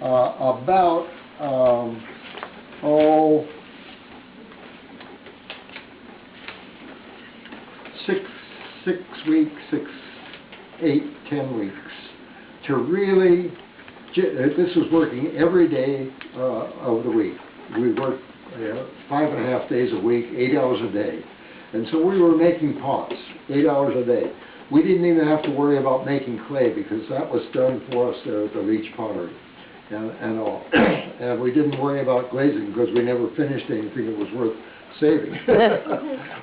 about, oh, 6 weeks, 8, 10 weeks to really, this was working every day of the week. We worked 5.5 days a week, 8 hours a day. And so we were making pots, 8 hours a day. We didn't even have to worry about making clay because that was done for us there at the Leach Pottery and all. And we didn't worry about glazing because we never finished anything that was worth saving.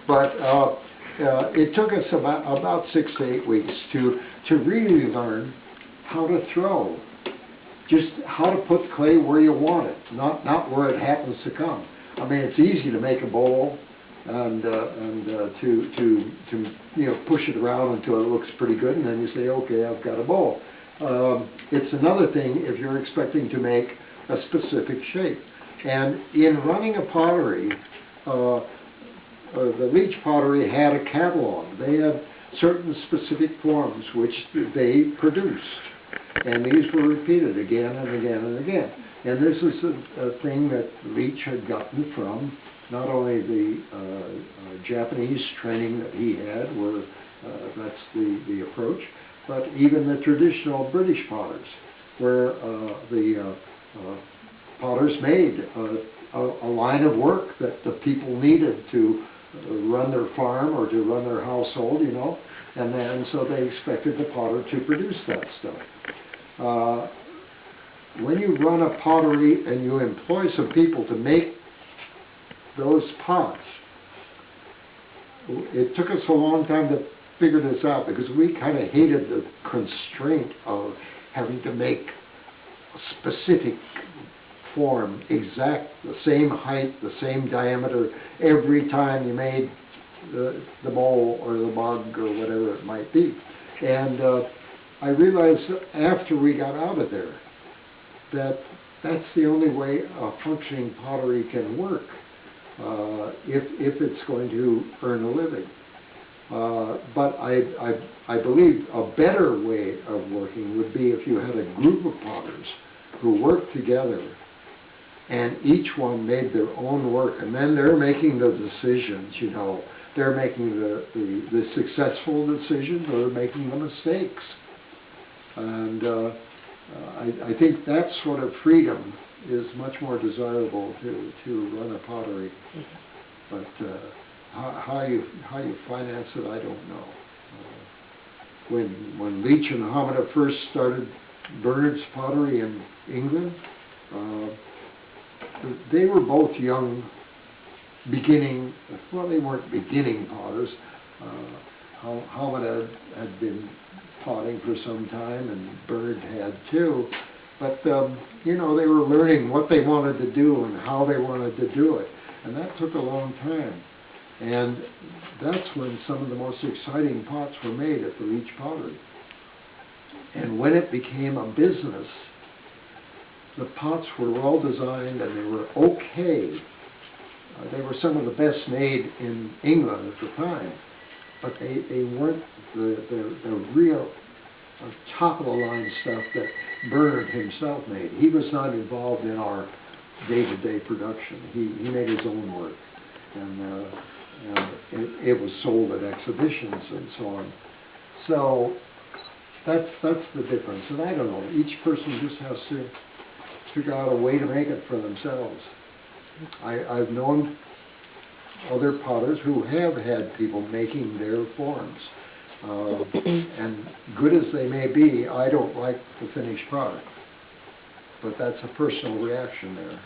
But it took us about 6 to 8 weeks to really learn how to throw, just how to put clay where you want it, not where it happens to come. I mean, it's easy to make a bowl and to push it around until it looks pretty good, and then you say, okay, I've got a bowl. It's another thing if you're expecting to make a specific shape. And in running a pottery, the Leach Pottery had a catalog. They had certain specific forms which they produced, and these were repeated again and again and again. And this is a thing that Leach had gotten from not only the Japanese training that he had, where that's the approach, but even the traditional British potters, where the potters made a line of work that the people needed to run their farm or to run their household, and then so they expected the potter to produce that stuff. When you run a pottery and you employ some people to make those pots, it took us a long time to figure this out because we kind of hated the constraint of having to make a specific form, exact, the same height, the same diameter every time you made the bowl or the mug or whatever it might be. And I realized after we got out of there that that's the only way a functioning pottery can work if it's going to earn a living. But I believe a better way of working would be if you had a group of potters who worked together and each one made their own work, and then they're making the decisions, they're making the successful decisions or they're making the mistakes. And I think that sort of freedom is much more desirable to run a pottery. But how you finance it, I don't know. When Leach and Hamada first started Bernard's Pottery in England, they were both young, beginning, well, they weren't beginning potters. Hamada had been potting for some time, and Bernard had too. But, they were learning what they wanted to do and how they wanted to do it. And that took a long time. And that's when some of the most exciting pots were made at the Leach Pottery. And when it became a business, the pots were well designed and they were okay. They were some of the best made in England at the time, but they weren't the real top-of-the-line stuff that Bernard himself made. He was not involved in our day-to-day production. He made his own work, and it was sold at exhibitions and so on. So that's the difference. And I don't know, each person just has to figure out a way to make it for themselves. I've known other potters who have had people making their forms. And good as they may be, I don't like the finished product. But that's a personal reaction there.